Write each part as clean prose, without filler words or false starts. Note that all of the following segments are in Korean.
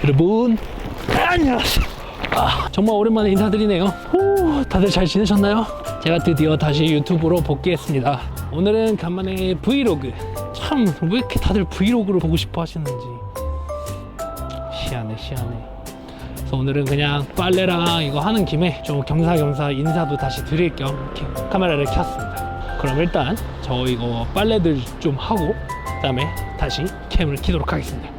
여러분 안녕하세요. 정말 오랜만에 인사드리네요. 다들 잘 지내셨나요? 제가 드디어 다시 유튜브로 복귀했습니다. 오늘은 간만에 브이로그. 참 왜 이렇게 다들 브이로그를 보고 싶어 하시는지 희한해. 그래서 오늘은 그냥 빨래랑 이거 하는 김에 좀 겸사겸사 인사도 다시 드릴 겸 이렇게 카메라를 켰습니다. 그럼 일단 저 이거 빨래들 좀 하고 그 다음에 다시 캠을 켜도록 하겠습니다.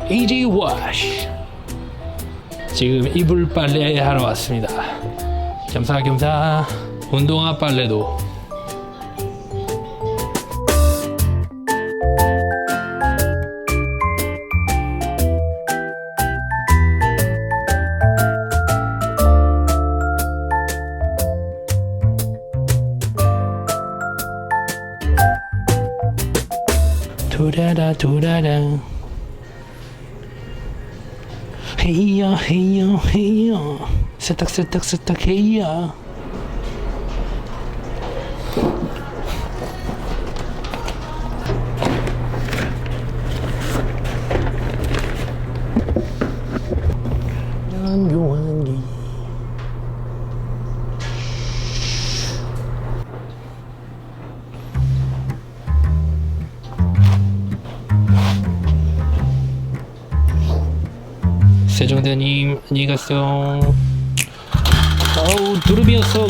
이지 워시. 지금 이불 빨래 하러 왔습니다. 겸사겸사 운동화 빨래도. 도라라 헤이야 세탁 헤이야. 난 요한기 세종대님 안녕히 가세요. 어우 두릅이었어. 고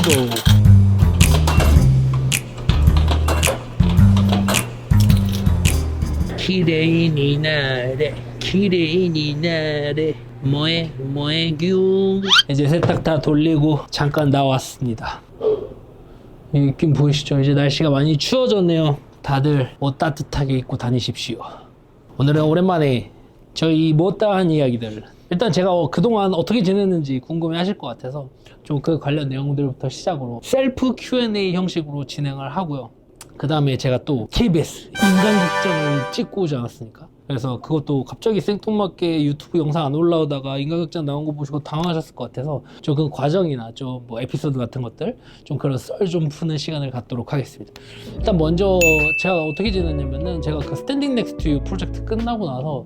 기레인이 나래 뭐해 규. 이제 세탁 다 돌리고 잠깐 나왔습니다. 이 느낌 보이시죠? 이제 날씨가 많이 추워졌네요. 다들 옷 따뜻하게 입고 다니십시오. 오늘은 오랜만에 저희 못다한 이야기들, 일단 제가 그동안 어떻게 지냈는지 궁금해 하실 것 같아서 좀 그 관련 내용들부터 시작으로 셀프 Q&A 형식으로 진행을 하고요. 그 다음에 제가 또 KBS 인간극장을 찍고 오지 않았습니까? 그래서 그것도 갑자기 생뚱맞게 유튜브 영상 안 올라오다가 인간극장 나온 거 보시고 당황하셨을 것 같아서 좀 그 과정이나 좀 뭐 에피소드 같은 것들 좀 그런 썰 좀 푸는 시간을 갖도록 하겠습니다. 일단 먼저 제가 어떻게 지냈냐면은, 제가 그 스탠딩 넥스트 투 유 프로젝트 끝나고 나서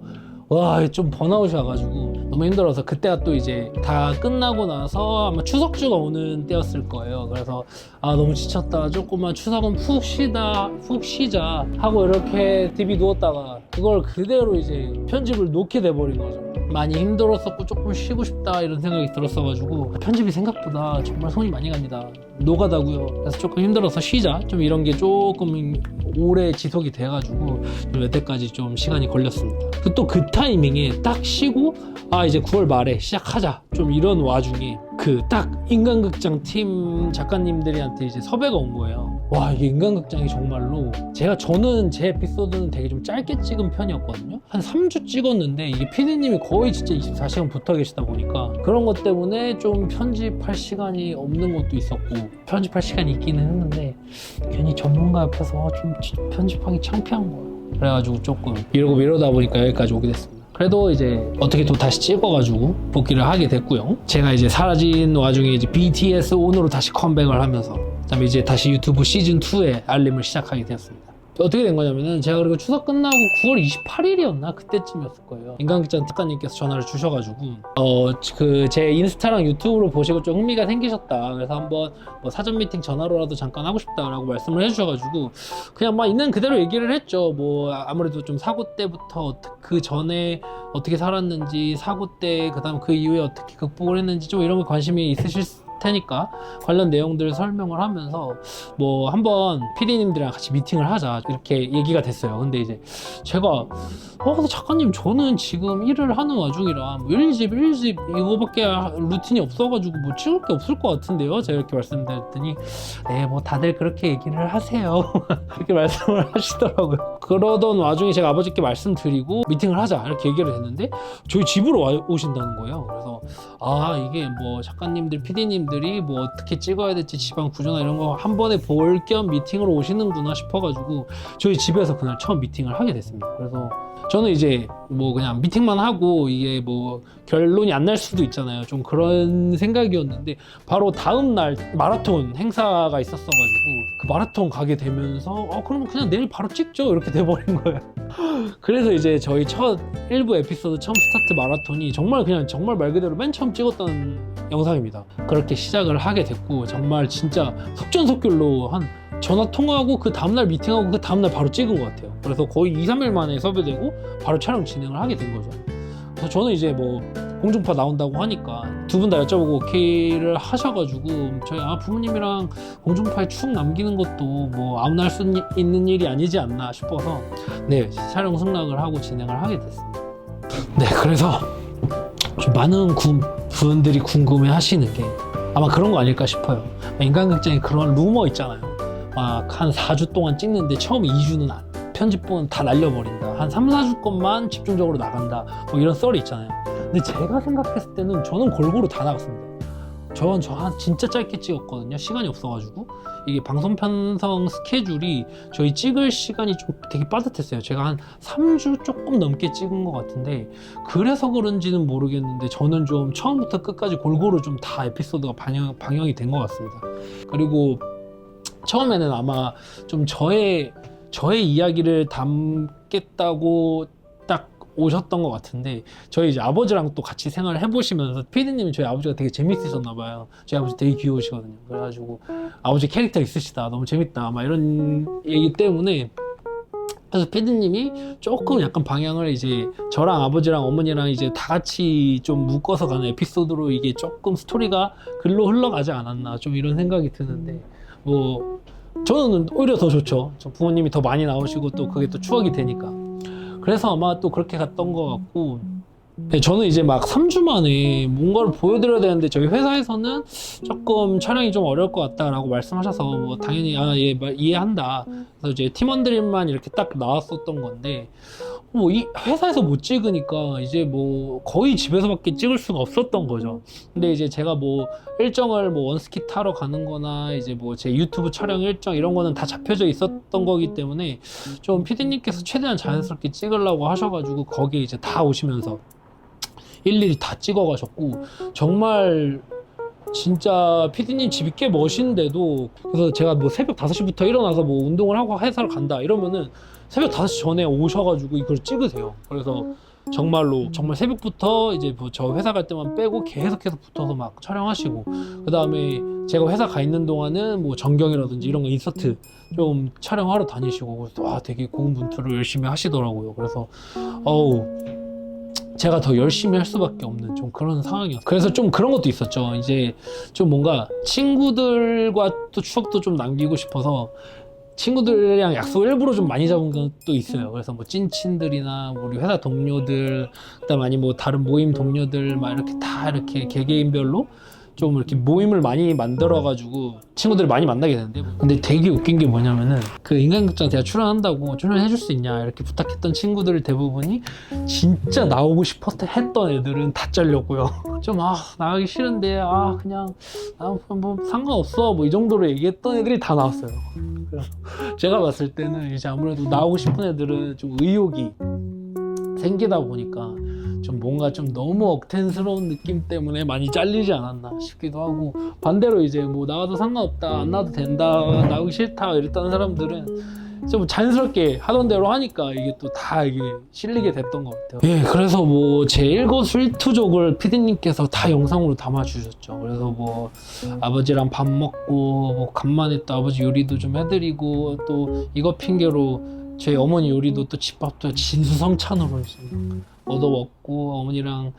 와, 좀 번아웃이 와가지고 너무 힘들어서, 그때가 또 이제 다 끝나고 나서 아마 추석주가 오는 때였을 거예요. 그래서 너무 지쳤다, 조금만 추석은 푹 쉬자 하고 이렇게 TV 누웠다가 그걸 그대로 이제 편집을 놓게 돼버린 거죠. 많이 힘들었었고 조금 쉬고 싶다 이런 생각이 들었어가지고 편집이 생각보다 정말 손이 많이 갑니다. 노가다고요. 그래서 조금 힘들어서 쉬자, 좀 이런 게 조금 오래 지속이 돼가지고 여태까지 좀 시간이 걸렸습니다. 또 그 타이밍에 딱 쉬고 이제 9월 말에 시작하자 좀 이런 와중에 그 딱 인간극장 팀 작가님들한테 이제 섭외가 온 거예요. 와, 이게 인간극장이 정말로 저는 제 에피소드는 되게 좀 짧게 찍은 편이었거든요. 한 3주 찍었는데 이게 PD님이 거의 진짜 24시간 붙어 계시다 보니까 그런 것 때문에 좀 편집할 시간이 없는 것도 있었고, 편집할 시간이 있기는 했는데 괜히 전문가 옆에서 좀 편집하기 창피한 거예요. 그래가지고 조금 미루다 보니까 여기까지 오게 됐습니다. 그래도 이제 어떻게 또 다시 찍어가지고 복귀를 하게 됐고요. 제가 이제 사라진 와중에 이제 BTS 온으로 다시 컴백을 하면서 그다음에 이제 다시 유튜브 시즌2의 알림을 시작하게 되었습니다. 어떻게 된 거냐면은, 제가 그리고 추석 끝나고 9월 28일이었나 그때쯤이었을 거예요. 인간극장 작가님께서 전화를 주셔가지고 제 인스타랑 유튜브로 보시고 좀 흥미가 생기셨다, 그래서 한번 뭐 사전 미팅 전화로라도 잠깐 하고 싶다라고 말씀을 해주셔가지고 그냥 막 있는 그대로 얘기를 했죠. 뭐 아무래도 좀 사고 때부터 그 전에 어떻게 살았는지, 사고 때 그다음 그 이후에 어떻게 극복을 했는지 좀 이런 거 관심이 있으실 테니까 관련 내용들을 설명을 하면서 뭐 한번 PD님들이랑 같이 미팅을 하자 이렇게 얘기가 됐어요. 근데 이제 제가 근데 작가님, 저는 지금 일을 하는 와중이라 뭐 1집 이거밖에 루틴이 없어가지고 뭐 찍을 게 없을 것 같은데요, 제가 이렇게 말씀드렸더니 네, 뭐 다들 그렇게 얘기를 하세요 이렇게 말씀을 하시더라고요. 그러던 와중에 제가 아버지께 말씀드리고 미팅을 하자 이렇게 얘기를 했는데 저희 집으로 오신다는 거예요. 그래서 이게 뭐 작가님들, PD님들이 뭐 어떻게 찍어야 될지 지방 구조나 이런 거 한 번에 볼 겸 미팅으로 오시는구나 싶어가지고 저희 집에서 그날 처음 미팅을 하게 됐습니다. 그래서 저는 이제 뭐 그냥 미팅만 하고 이게 뭐 결론이 안 날 수도 있잖아요. 좀 그런 생각이었는데 바로 다음 날 마라톤 행사가 있었어가지고 그 마라톤 가게 되면서 그러면 그냥 내일 바로 찍죠 이렇게 돼버린 거예요. 그래서 이제 저희 첫 1부 에피소드 처음 스타트 마라톤이 정말 그냥 정말 말 그대로 맨 처음 찍었던 영상입니다. 그렇게 시작을 하게 됐고 정말 진짜 속전속결로 한 전화 통화하고 그 다음날 미팅하고 그 다음날 바로 찍은 것 같아요. 그래서 거의 2-3일 만에 섭외되고 바로 촬영 진행을 하게 된 거죠. 그래서 저는 이제 뭐 공중파 나온다고 하니까 두 분 다 여쭤보고 오케이를 하셔가지고 저희 부모님이랑 공중파에 축 남기는 것도 뭐 아무나 할 수 있는 일이 아니지 않나 싶어서 네 촬영 승낙을 하고 진행을 하게 됐습니다. 네 그래서 좀 많은 분들이 궁금해 하시는 게 아마 그런 거 아닐까 싶어요. 인간극장에 그런 루머 있잖아요. 막 한 4주 동안 찍는데 처음 2주는 편집본 다 날려버린다. 한 3-4주 것만 집중적으로 나간다. 뭐 이런 썰이 있잖아요. 근데 제가 생각했을 때는 저는 골고루 다 나갔습니다. 저 진짜 짧게 찍었거든요. 시간이 없어가지고. 이게 방송 편성 스케줄이 저희 찍을 시간이 좀 되게 빠듯했어요. 제가 한 3주 조금 넘게 찍은 것 같은데 그래서 그런지는 모르겠는데 저는 좀 처음부터 끝까지 골고루 좀 다 에피소드가 방영이 된 것 같습니다. 그리고 처음에는 아마 좀 저의 이야기를 담겠다고 딱 오셨던 것 같은데 저희 이제 아버지랑 또 같이 생활을 해보시면서 PD님이 저희 아버지가 되게 재밌으셨나 봐요. 저희 아버지 되게 귀여우시거든요. 그래가지고 아버지 캐릭터 있으시다 너무 재밌다 막 이런 얘기 때문에 그래서 PD님이 조금 약간 방향을 이제 저랑 아버지랑 어머니랑 이제 다 같이 좀 묶어서 가는 에피소드로 이게 조금 스토리가 글로 흘러가지 않았나 좀 이런 생각이 드는데 뭐 저는 오히려 더 좋죠. 부모님이 더 많이 나오시고 또 그게 또 추억이 되니까. 그래서 아마 또 그렇게 갔던 것 같고 네, 저는 이제 막 3주 만에 뭔가를 보여드려야 되는데 저희 회사에서는 조금 촬영이 좀 어려울 것 같다라고 말씀하셔서 뭐 당연히 예 이해한다. 그래서 이제 팀원들만 이렇게 딱 나왔었던 건데 뭐 이 회사에서 못 찍으니까 이제 뭐 거의 집에서밖에 찍을 수가 없었던 거죠. 근데 이제 제가 뭐 일정을 뭐 원스키 타러 가는 거나 이제 뭐 제 유튜브 촬영 일정 이런 거는 다 잡혀져 있었던 거기 때문에 좀 PD님께서 최대한 자연스럽게 찍으려고 하셔가지고 거기에 이제 다 오시면서 일일이 다 찍어 가셨고 정말 진짜 PD님 집이 꽤 멋있는데도 그래서 제가 뭐 새벽 5시부터 일어나서 뭐 운동을 하고 회사를 간다 이러면은 새벽 5시 전에 오셔가지고 이걸 찍으세요. 그래서 정말 새벽부터 이제 뭐 저 회사 갈 때만 빼고 계속해서 붙어서 막 촬영하시고 그 다음에 제가 회사 가 있는 동안은 뭐 전경이라든지 이런 거 인서트 좀 촬영하러 다니시고 와 되게 고군분투를 열심히 하시더라고요. 그래서 제가 더 열심히 할 수밖에 없는 좀 그런 상황이었어요. 그래서 좀 그런 것도 있었죠. 이제 좀 뭔가 친구들과 또 추억도 좀 남기고 싶어서 친구들이랑 약속을 일부러 좀 많이 잡은 것도 있어요. 그래서 뭐 찐친들이나 우리 회사 동료들, 그다음 아니 뭐 다른 모임 동료들 막 이렇게 다 이렇게 개개인별로 좀 이렇게 모임을 많이 만들어가지고 친구들을 많이 만나게 되는데 근데 되게 웃긴 게 뭐냐면은 그 인간극장 제가 출연한다고 출연해줄 수 있냐 이렇게 부탁했던 친구들 대부분이 진짜 나오고 싶었다 했던 애들은 다 잘렸고요. 좀 나가기 싫은데 그냥 뭐 상관없어 뭐 이 정도로 얘기했던 애들이 다 나왔어요. 그래서 제가 봤을 때는 이제 아무래도 나오고 싶은 애들은 좀 의욕이 생기다 보니까 좀 뭔가 좀 너무 억텐스러운 느낌 때문에 많이 잘리지 않았나 싶기도 하고 반대로 이제 뭐 나와도 상관없다 안 나와도 된다 나오기 싫다 이랬다는 사람들은 좀 자연스럽게 하던 대로 하니까 이게 또 다 이게 실리게 됐던 것 같아요. 예, 그래서 뭐 제 일거수일투족을 PD님께서 다 영상으로 담아주셨죠. 그래서 뭐 아버지랑 밥 먹고 뭐 간만에 또 아버지 요리도 좀 해드리고 또 이거 핑계로 저희 어머니 요리도 또 집밥도 진수성찬으로 얻어먹고 어머니랑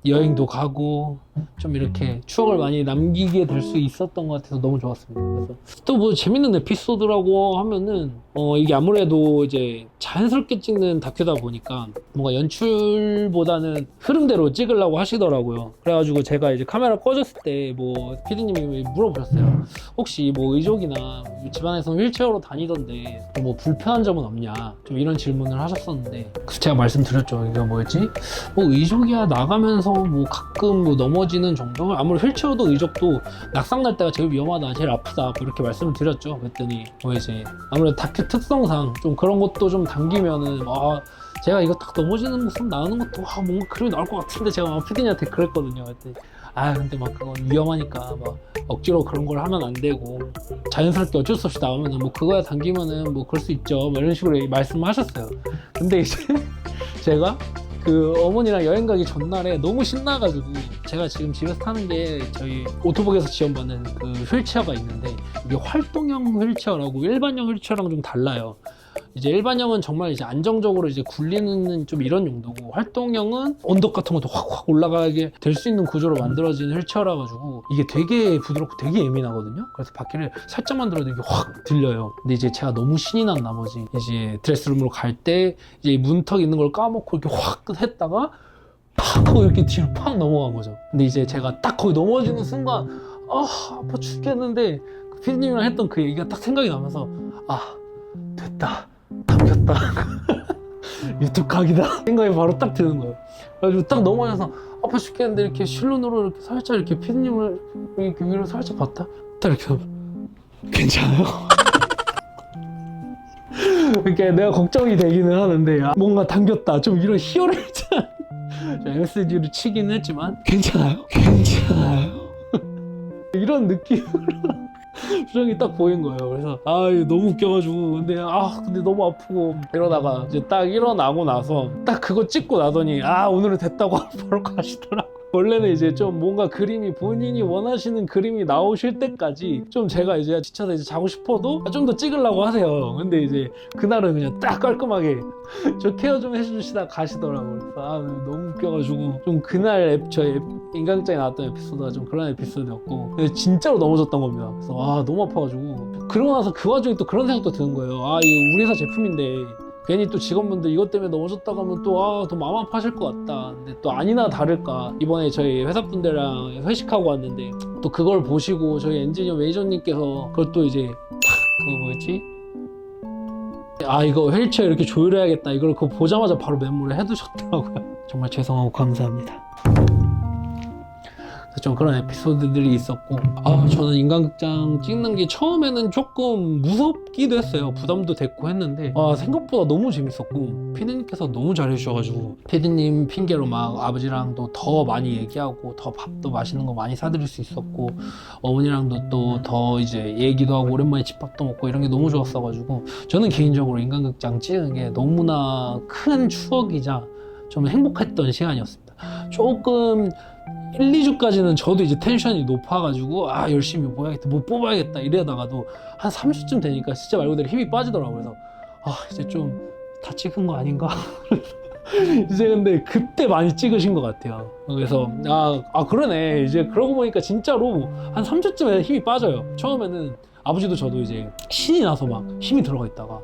여행도 가고 좀 이렇게 추억을 많이 남기게 될 수 있었던 것 같아서 너무 좋았습니다. 그래서 또 뭐 재밌는 에피소드라고 하면은 이게 아무래도 이제 자연스럽게 찍는 다큐다 보니까 뭔가 연출보다는 흐름대로 찍으려고 하시더라고요. 그래가지고 제가 이제 카메라 꺼졌을 때 뭐 PD님이 물어보셨어요. 혹시 뭐 의족이나 집안에서 휠체어로 다니던데 뭐 불편한 점은 없냐 좀 이런 질문을 하셨었는데 제가 말씀드렸죠. 이거 뭐 뭐였지? 뭐 의족이야 나가면서 뭐 가끔 뭐 넘어지는 정도? 아무리 휠체어도 의족도 낙상 날 때가 제일 위험하다, 제일 아프다 뭐 이렇게 말씀을 드렸죠. 그랬더니 뭐 이제 아무래도 다큐 특성상 좀 그런 것도 좀 당기면은 제가 이거 딱 넘어지는 모습 나오는 것도 뭔가 그림이 나올 것 같은데 제가 피디님한테 그랬거든요. 그랬더니 근데 막 그건 위험하니까 막 억지로 그런 걸 하면 안 되고 자연스럽게 어쩔 수 없이 나오면은 뭐 그거야 당기면은 뭐 그럴 수 있죠, 뭐 이런 식으로 말씀을 하셨어요. 근데 이제 제가 그 어머니랑 여행 가기 전날에 너무 신나가지고, 제가 지금 집에서 타는 게 저희 오토복에서 지원받는 그 휠체어가 있는데 이게 활동형 휠체어라고 일반형 휠체어랑 좀 달라요. 이제 일반형은 정말 이제 안정적으로 이제 굴리는 좀 이런 용도고, 활동형은 언덕 같은 것도 확 올라가게 될 수 있는 구조로 만들어진 휠체어라 가지고 이게 되게 부드럽고 되게 예민하거든요. 그래서 바퀴를 살짝만 들어도 이게 확 들려요. 근데 이제 제가 너무 신이 난 나머지 이제 드레스룸으로 갈 때 이제 문턱 있는 걸 까먹고 이렇게 확 했다가 팍 하고 이렇게 뒤로 팍 넘어간 거죠. 근데 이제 제가 딱 거기 넘어지는 순간 아파 죽겠는데 그 피디님이랑 했던 그 얘기가 딱 생각이 나면서 됐다, 담겼다 유튜브 각이다 생각이 바로 딱 드는 거예요. 그래가지고 딱 넘어져서 아파 죽겠는데 이렇게 실눈으로 이렇게 살짝 이렇게 피디님을 이렇게 위로 살짝 봤다, 딱 이렇게 하면 괜찮아요? 이렇게 내가 걱정이 되기는 하는데 뭔가 당겼다 좀 이런 희열을 있잖아. MSG를 치긴 했지만 괜찮아요? 이런 느낌으로 표정이 딱 보인 거예요. 그래서 너무 웃겨가지고 근데 너무 아프고 이러다가 이제 딱 일어나고 나서 딱 그거 찍고 나더니 오늘은 됐다고 바로 가시더라고. 원래는 이제 좀 뭔가 그림이 본인이 원하시는 그림이 나오실 때까지 좀 제가 이제 지쳐서 이제 자고 싶어도 좀 더 찍으려고 하세요. 근데 이제 그날은 그냥 딱 깔끔하게 저 케어 좀 해주시다 가시더라고요. 그래서 너무 웃겨가지고 좀 그날 저희 인간극장에 나왔던 에피소드가 좀 그런 에피소드였고, 근데 진짜로 넘어졌던 겁니다. 그래서 너무 아파가지고 그러고 나서 그 와중에 또 그런 생각도 드는 거예요. 이거 우리 회사 제품인데 괜히 또 직원분들 이것 때문에 넘어졌다고 하면 또 더 마음 아파하실 것 같다. 근데 또 아니나 다를까 이번에 저희 회사분들이랑 회식하고 왔는데 또 그걸 보시고 저희 엔지니어 매니저님께서 그걸 또 이제 그거 뭐였지? 이거 휠체어 이렇게 조율해야겠다, 이걸 그거 보자마자 바로 메모를 해두셨더라고요. 정말 죄송하고 감사합니다. 좀 그런 에피소드들이 있었고, 저는 인간극장 찍는 게 처음에는 조금 무섭기도 했어요. 부담도 됐고 했는데 생각보다 너무 재밌었고, 피디님께서 너무 잘해주셔가지고 피디님 핑계로 막 아버지랑도 더 많이 얘기하고 더 밥도 맛있는 거 많이 사드릴 수 있었고, 어머니랑도 또 더 이제 얘기도 하고 오랜만에 집밥도 먹고 이런 게 너무 좋았어가지고, 저는 개인적으로 인간극장 찍는 게 너무나 큰 추억이자 좀 행복했던 시간이었습니다. 조금 1, 2주까지는 저도 이제 텐션이 높아가지고 열심히 뭐 해야겠다, 뭐 뽑아야겠다 이러다가도 한 30주 되니까 진짜 말 그대로 힘이 빠지더라고요. 그래서 이제 좀 다 찍은 거 아닌가? 이제 근데 그때 많이 찍으신 것 같아요. 그래서 그러네, 이제 그러고 보니까 진짜로 한 3주쯤에 힘이 빠져요. 처음에는 아버지도 저도 이제 신이 나서 막 힘이 들어가 있다가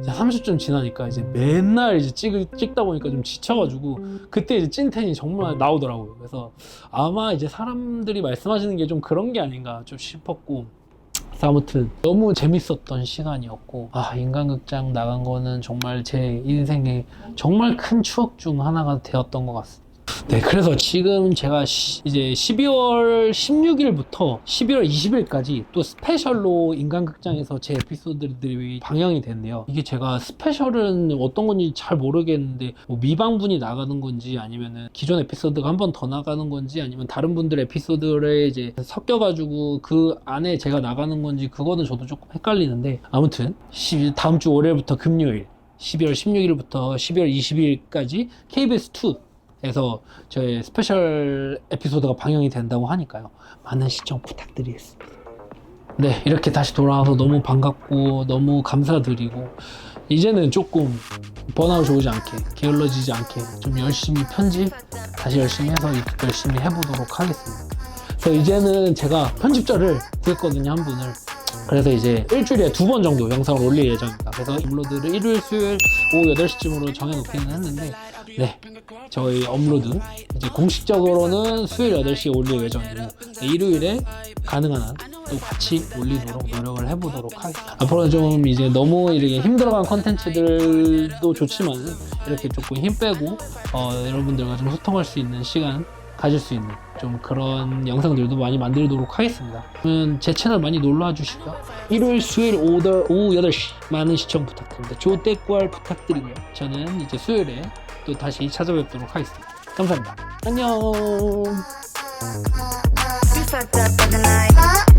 30쯤 지나니까 이제 맨날 이제 찍다 보니까 좀 지쳐가지고 그때 이제 찐텐이 정말 나오더라고요. 그래서 아마 이제 사람들이 말씀하시는 게 좀 그런 게 아닌가 좀 싶었고, 아무튼 너무 재밌었던 시간이었고, 인간극장 나간 거는 정말 제 인생의 정말 큰 추억 중 하나가 되었던 것 같습니다. 네, 그래서 지금 제가 이제 12월 16일부터 12월 20일까지 또 스페셜로 인간극장에서 제 에피소드들이 방영이 됐네요. 이게 제가 스페셜은 어떤 건지 잘 모르겠는데 뭐 미방분이 나가는 건지 아니면은 기존 에피소드가 한 번 더 나가는 건지 아니면 다른 분들 에피소드를 이제 섞여가지고 그 안에 제가 나가는 건지 그거는 저도 조금 헷갈리는데, 아무튼 다음 주 월요일부터 금요일 12월 16일부터 12월 20일까지 KBS2 에서 저의 스페셜 에피소드가 방영이 된다고 하니까요, 많은 시청 부탁드리겠습니다. 네, 이렇게 다시 돌아와서 너무 반갑고 너무 감사드리고, 이제는 조금 번아웃이 오지 않게, 게을러지지 않게 좀 열심히 편집 다시 열심히 해서 열심히 해보도록 하겠습니다. 그래서 이제는 제가 편집자를 구했거든요, 한 분을. 그래서 이제 일주일에 2번 정도 영상을 올릴 예정입니다. 그래서 업로드를 일요일, 수요일 오후 8시쯤으로 정해놓기는 했는데, 네, 저희 업로드 이제 공식적으로는 수요일 8시에 올릴 예정이고 일요일에 가능한 한 또 같이 올리도록 노력을 해보도록 하겠습니다. 앞으로는 좀 이제 너무 이렇게 힘들어간 컨텐츠들도 좋지만 이렇게 조금 힘 빼고 여러분들과 좀 소통할 수 있는 시간 가질 수 있는 좀 그런 영상들도 많이 만들도록 하겠습니다. 그러면 제 채널 많이 놀러와 주시고요. 일요일, 수요일 오후 8시 많은 시청 부탁드립니다. 조떼꾸알 부탁드리고요. 저는 이제 수요일에 또 다시 찾아뵙도록 하겠습니다. 감사합니다. 안녕. You fucked up for the night.